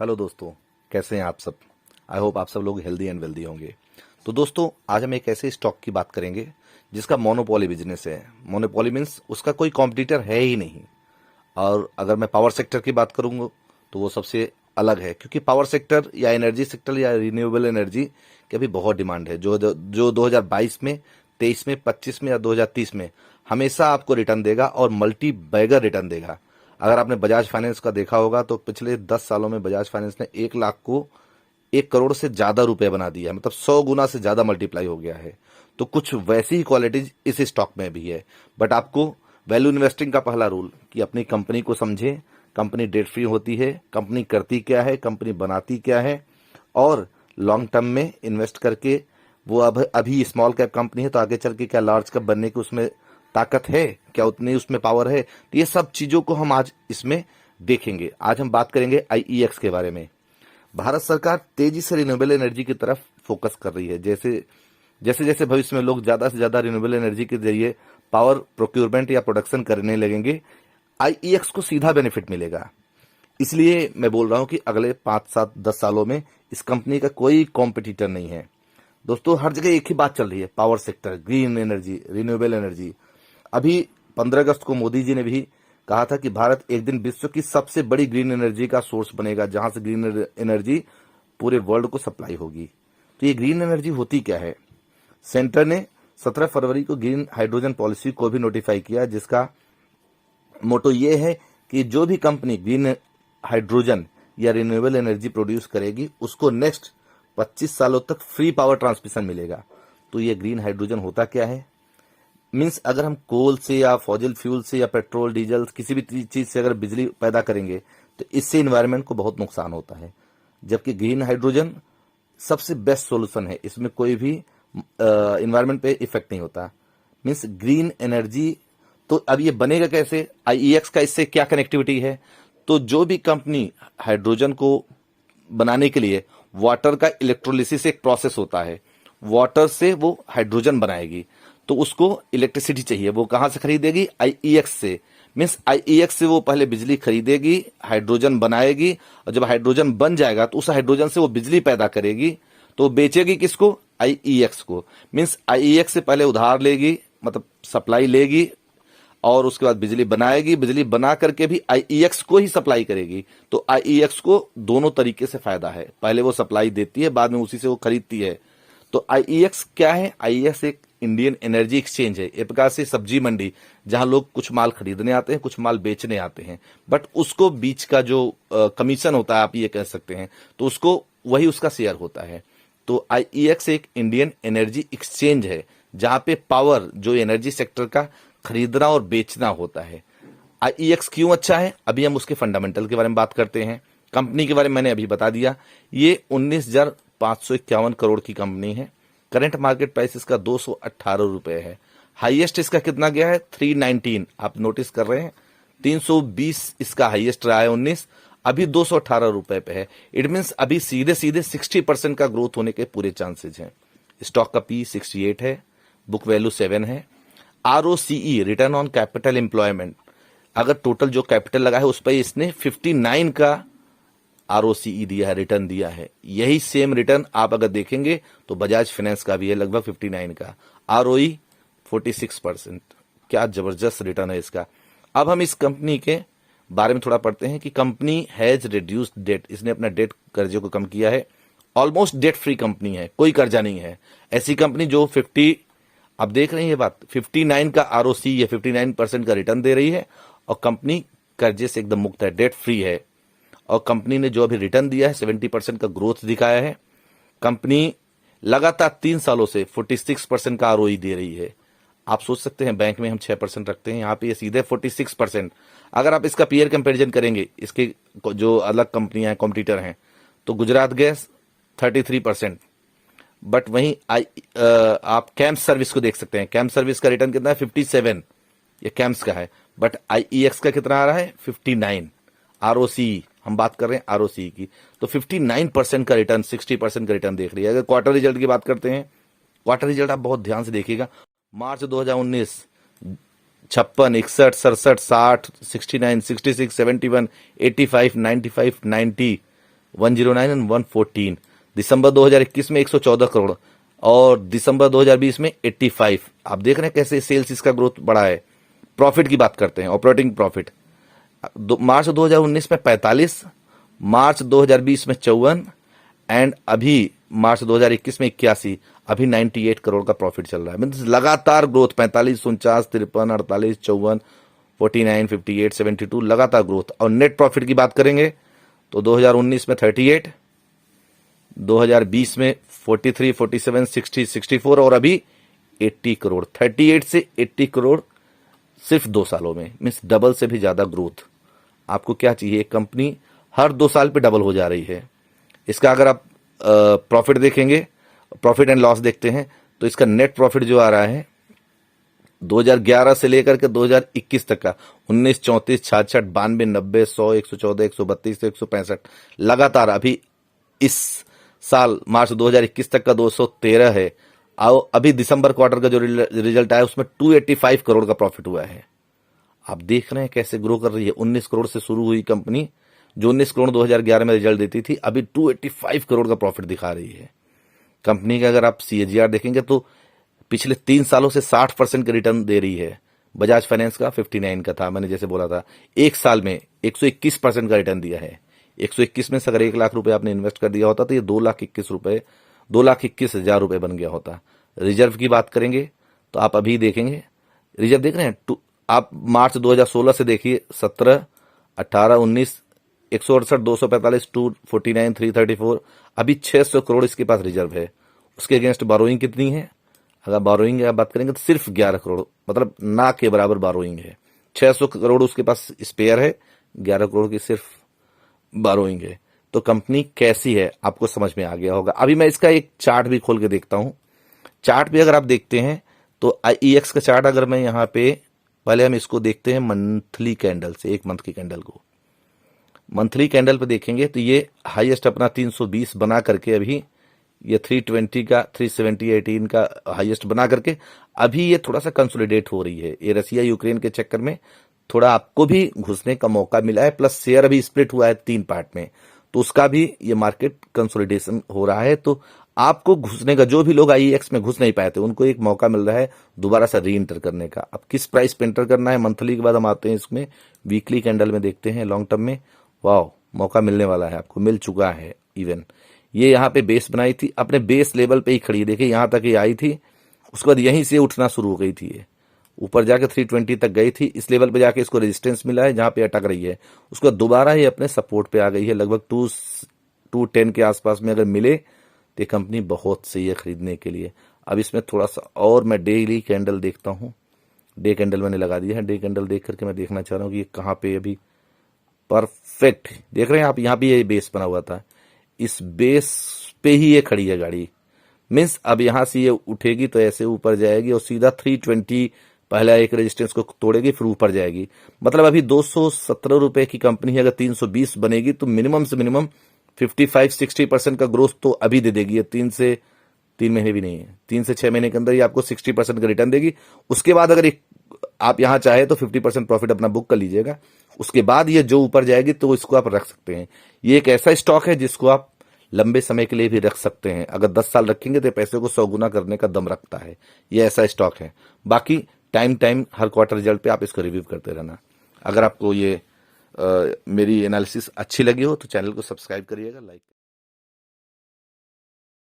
Hello दोस्तों, कैसे हैं आप सब। आई होप आप सब लोग हेल्दी एंड वेल्दी होंगे। तो दोस्तों, आज हम एक ऐसे स्टॉक की बात करेंगे जिसका मोनोपोली बिजनेस है। मोनोपोली मीन्स उसका कोई कॉम्पिटिटर है ही नहीं। और अगर मैं पावर सेक्टर की बात करूंगा तो वो सबसे अलग है, क्योंकि पावर सेक्टर या एनर्जी सेक्टर या रिन्यूएबल एनर्जी की अभी बहुत डिमांड है। जो 2022 में, 23 में, 25 में या 2030 में हमेशा आपको रिटर्न देगा और मल्टी बैगर रिटर्न देगा। अगर आपने बजाज फाइनेंस का देखा होगा तो पिछले 10 सालों में बजाज फाइनेंस ने 1 लाख को 1 करोड़ से ज्यादा रुपए बना दिया, मतलब 100 गुना से ज्यादा मल्टीप्लाई हो गया है। तो कुछ वैसी ही क्वालिटीज इस स्टॉक में भी है। बट आपको वैल्यू इन्वेस्टिंग का पहला रूल कि अपनी कंपनी को समझे। कंपनी डेट फ्री होती है, कंपनी करती क्या है, कंपनी बनाती क्या है, और लॉन्ग टर्म में इन्वेस्ट करके वो अब अभी स्मॉल कैप कंपनी है तो आगे चल के क्या लार्ज कैप बनने की उसमें ताकत है, क्या उतनी उसमें पावर है। तो ये सब चीजों को हम आज इसमें देखेंगे। आज हम बात करेंगे आईईएक्स के बारे में। भारत सरकार तेजी से रिन्यूएबल एनर्जी की तरफ फोकस कर रही है। जैसे जैसे जैसे भविष्य में लोग ज्यादा से ज्यादा रिन्यूएबल एनर्जी के जरिए पावर प्रोक्योरमेंट या प्रोडक्शन करने लगेंगे, आईईएक्स को सीधा बेनिफिट मिलेगा। इसलिए मैं बोल रहा हूं कि अगले 5, 7, 10 सालों में इस कंपनी का कोई कॉम्पिटिटर नहीं है। दोस्तों, हर जगह एक ही बात चल रही है, power sector, green energy, renewable energy. अभी 15 अगस्त को मोदी जी ने भी कहा था कि भारत एक दिन विश्व की सबसे बड़ी ग्रीन एनर्जी का सोर्स बनेगा, जहां से ग्रीन एनर्जी पूरे वर्ल्ड को सप्लाई होगी। तो ये ग्रीन एनर्जी होती क्या है। सेंटर ने 17 फरवरी को ग्रीन हाइड्रोजन पॉलिसी को भी नोटिफाई किया, जिसका मोटो ये है कि जो भी कंपनी ग्रीन हाइड्रोजन या रिन्यूएबल एनर्जी प्रोड्यूस करेगी उसको नेक्स्ट 25 सालों तक फ्री पावर ट्रांसमिशन मिलेगा। तो ये ग्रीन हाइड्रोजन होता क्या है। मीन्स अगर हम कोल से या फॉजिल फ्यूल से या पेट्रोल डीजल किसी भी चीज से अगर बिजली पैदा करेंगे तो इससे इन्वायरमेंट को बहुत नुकसान होता है, जबकि ग्रीन हाइड्रोजन सबसे बेस्ट सॉल्यूशन है। इसमें कोई भी इन्वायरमेंट पे इफेक्ट नहीं होता। Means green energy. तो अब ये बनेगा कैसे, आईईएक्स का इससे क्या कनेक्टिविटी है। तो जो भी कंपनी हाइड्रोजन को बनाने के लिए वाटर का इलेक्ट्रोलिसिस एक प्रोसेस होता है, वाटर से वो हाइड्रोजन बनाएगी, तो उसको इलेक्ट्रिसिटी चाहिए। वो कहां से खरीदेगी, आईईएक्स से। मीन्स आईईएक्स से वो पहले बिजली खरीदेगी, हाइड्रोजन बनाएगी, और जब हाइड्रोजन बन जाएगा तो उस हाइड्रोजन से वो बिजली पैदा करेगी। तो वो बेचेगी किसको, आईईएक्स को। मीन्स आईईएक्स से पहले उधार लेगी, मतलब सप्लाई लेगी, और उसके बाद बिजली बनाएगी, बिजली बना करके भी आईईएक्स को ही सप्लाई करेगी। तो आईईएक्स को दोनों तरीके से फायदा है, पहले वो सप्लाई देती है, बाद में उसी से वो खरीदती है। तो आईईएक्स क्या है, आईईएक्स एक इंडियन एनर्जी एक्सचेंज है। एक प्रकार से सब्जी मंडी, जहां लोग कुछ माल खरीदने आते हैं, कुछ माल बेचने आते हैं, बट उसको बीच का जो कमीशन होता है, आप ये कह सकते हैं, तो उसको वही उसका शेयर होता है। तो आईईएक्स एक इंडियन एनर्जी एक्सचेंज है, जहां पे पावर जो एनर्जी सेक्टर का खरीदना और बेचना होता है। आईईएक्स क्यों अच्छा है, अभी हम उसके फंडामेंटल के बारे में बात करते हैं। कंपनी के बारे में मैंने अभी बता दिया। ये 19,551 करोड़ की कंपनी है। करंट मार्केट प्राइस इसका 218 रुपए है। हाईएस्ट इसका कितना गया है, 319। आप नोटिस कर रहे हैं, 320 इसका हाईएस्ट रहा है 19, अभी 218 रुपए पे है। इट मीन्स अभी सीधे सीधे 60% का ग्रोथ होने के पूरे चांसेस हैं। स्टॉक का पी 68 है, बुक वैल्यू 7 है। ROCE, return on capital employment, अगर टोटल जो कैपिटल लगा है उस पर इसने 59 का आरओसीई दिया है, रिटर्न दिया है। यही सेम रिटर्न आप अगर देखेंगे तो बजाज फाइनेंस का भी है, लगभग 59 का। आरओई 46%। क्या जबरदस्त रिटर्न है इसका। अब हम इस कंपनी के बारे में थोड़ा पढ़ते हैं कि कंपनी हैज रिड्यूस्ड डेट, इसने अपना डेट कर्जे को कम किया है। ऑलमोस्ट डेट फ्री कंपनी है, कोई कर्जा नहीं है। ऐसी कंपनी जो 50, आप देख रहे हैं ये बात, 59 का आरओसी या 59% का रिटर्न दे रही है, और कंपनी कर्जे से एकदम मुक्त है, डेट फ्री है। और कंपनी ने जो अभी रिटर्न दिया है 70% का ग्रोथ दिखाया है। कंपनी लगातार 3 सालों से 46% का आरओई दे रही है। आप सोच सकते हैं, बैंक में हम 6% रखते हैं, यहाँ पे ये सीधे 46%। अगर आप इसका पीयर कंपैरिजन करेंगे, इसके जो अलग कंपनियां हैं, कॉम्पिटिटर हैं, तो गुजरात गैस 33%। बट वहीं आप कैम्स सर्विस को देख सकते हैं, कैम्स सर्विस का रिटर्न कितना है, 57, ये कैम्स का है। बट आईईएक्स का कितना आ रहा है, 59। आरओसी, हम बात कर रहे हैं आरओसी की, तो 59% का रिटर्न, 60% का रिटर्न देख रही है। अगर क्वार्टर रिजल्ट की बात करते हैं, क्वार्टर रिजल्ट आप बहुत ध्यान से देखिएगा। मार्च 2019 56, 61, 67, 60, 69, 66, 71, 85, 95, 90, 109 एंड 114। दिसंबर 2021 में 114 करोड़ और दिसंबर 2020 में 85। आप देख रहे हैं कैसे सेल्स इसका ग्रोथ बढ़ा है। प्रॉफिट की बात करते हैं, ऑपरेटिंग प्रॉफिट मार्च 2019 में 45, मार्च 2020 में 54 एंड अभी मार्च 2021 में 81, अभी 98 करोड़ का प्रॉफिट चल रहा है। मतलब लगातार ग्रोथ 45, 49, 53, 48, 54, 49, 58, 72 लगातार ग्रोथ। और नेट प्रॉफिट की बात करेंगे तो 2019 में 38, 2020 में 43, 47, 60, 64 और अभी 80 करोड़। 38 से 80 करोड़ सिर्फ 2 सालों में, मीन्स डबल से भी ज्यादा ग्रोथ। आपको क्या चाहिए? एक कंपनी हर 2 साल पे डबल हो जा रही है। इसका अगर आप प्रॉफिट देखेंगे, प्रॉफिट एंड लॉस देखते हैं, तो इसका नेट प्रॉफिट जो आ रहा है 2011 से लेकर के 2021 तक का 19, 34, 66, 92, 90, 100, 114, 132, 165 लगातार। अभी इस साल मार्च 2021 तक का 213 है। अभी दिसंबर क्वार्टर का जो रिजल्ट आया उसमें 285 करोड़ का प्रॉफिट हुआ है। आप देख रहे हैं कैसे ग्रो कर रही है। 19 करोड़ से शुरू हुई कंपनी, जो 19 करोड़ 2011 में रिजल्ट देती थी, अभी 285 करोड़ का प्रॉफिट दिखा रही है। कंपनी का अगर आप CAGR देखेंगे तो पिछले 3 सालों से 60% का रिटर्न दे रही है। बजाज फाइनेंस का 59 का था, मैंने जैसे बोला था। एक साल में 121% का रिटर्न दिया है। 121 में से अगर 1 लाख रुपए आपने इन्वेस्ट कर दिया होता तो ये 2,21,000 रुपए बन गया होता। रिजर्व की बात करेंगे तो आप अभी देखेंगे, रिजर्व देख रहे हैं, आप मार्च 2016 से देखिए, 17, 18, 19, 168, 245, 249, 334, अभी 600 करोड़ इसके पास रिजर्व है। उसके अगेंस्ट बारोइंग कितनी है? अगर बारोइंग की बात करेंगे तो सिर्फ 11 करोड़, मतलब ना के बराबर बारोइंग है। 600 करोड़ उसके पास स्पेयर है, 11 करोड़ की सिर्फ बारोइंग है। तो कंपनी कैसी है आपको समझ में आ गया होगा। अभी मैं इसका एक चार्ट भी खोल के देखता हूं। चार्ट भी अगर आप देखते हैं तो IEX का चार्ट, अगर मैं यहाँ पे, पहले हम इसको देखते हैं मंथली कैंडल से, 1 मंथ की कैंडल को मंथली कैंडल पे देखेंगे तो ये हाईएस्ट अपना 320 बना करके, अभी ये 320 का 370, 18 का हाईएस्ट बना करके अभी ये थोड़ा सा कंसोलिडेट हो रही है। ये रसिया यूक्रेन के चक्कर में थोड़ा आपको भी घुसने का मौका मिला है, प्लस शेयर अभी स्प्लिट हुआ है 3 पार्ट में, तो उसका भी ये मार्केट कंसोलिडेशन हो रहा है। तो आपको घुसने का, जो भी लोग IEX में घुस नहीं पाए थे उनको एक मौका मिल रहा है दोबारा से री एंटर करने का। अब किस प्राइस पे एंटर करना है, मंथली के बाद हम आते हैं इसमें, वीकली कैंडल में देखते हैं, लॉन्ग टर्म में। वाह, मौका मिलने वाला है, आपको मिल चुका है। इवन ये यहाँ पे बेस बनाई थी, अपने बेस लेवल पे ही खड़ी, देखिए यहाँ तक ये आई थी, उसके बाद यहीं से उठना शुरू हो गई थी, ये ऊपर जाके 320 तक गई थी। इस लेवल पे जाके इसको रेजिस्टेंस मिला है जहां पे अटक रही है, उसके बाद दोबारा ये अपने सपोर्ट पे आ गई है। लगभग 210 के आसपास में अगर मिले तो ये कंपनी बहुत सही है खरीदने के लिए। अब इसमें थोड़ा सा और मैं डेली कैंडल देखता हूँ। डे कैंडल मैंने लगा दिया है। डे कैंडल देख करके मैं देखना चाह रहा हूँ कि ये कहाँ पे अभी परफेक्ट देख रहे हैं आप। यहाँ पे ये बेस बना हुआ था, इस बेस पे ही ये खड़ी है गाड़ी। मीन्स अब यहां से ये उठेगी तो ऐसे ऊपर जाएगी और सीधा 320 पहला एक रेजिस्टेंस को तोड़ेगी, फिर ऊपर जाएगी। मतलब अभी 217 रुपए की कंपनी है, अगर 320 बनेगी तो मिनिमम से मिनिमम 55-60% का ग्रोथ तो अभी दे देगी। 3 महीने भी नहीं है, 3 से 6 महीने के अंदर ही आपको 60% का रिटर्न देगी। उसके बाद अगर आप यहां चाहे तो 50% प्रॉफिट अपना बुक कर लीजिएगा। उसके बाद ये जो ऊपर जाएगी तो इसको आप रख सकते हैं। ये एक ऐसा स्टॉक है जिसको आप लंबे समय के लिए भी रख सकते हैं। अगर 10 साल रखेंगे तो पैसे को 100 गुना करने का दम रखता है। ये ऐसा स्टॉक है। बाकी टाइम हर क्वार्टर रिजल्ट पे आप इसको रिव्यू करते रहना। अगर आपको ये मेरी एनालिसिस अच्छी लगी हो तो चैनल को सब्सक्राइब करिएगा, लाइक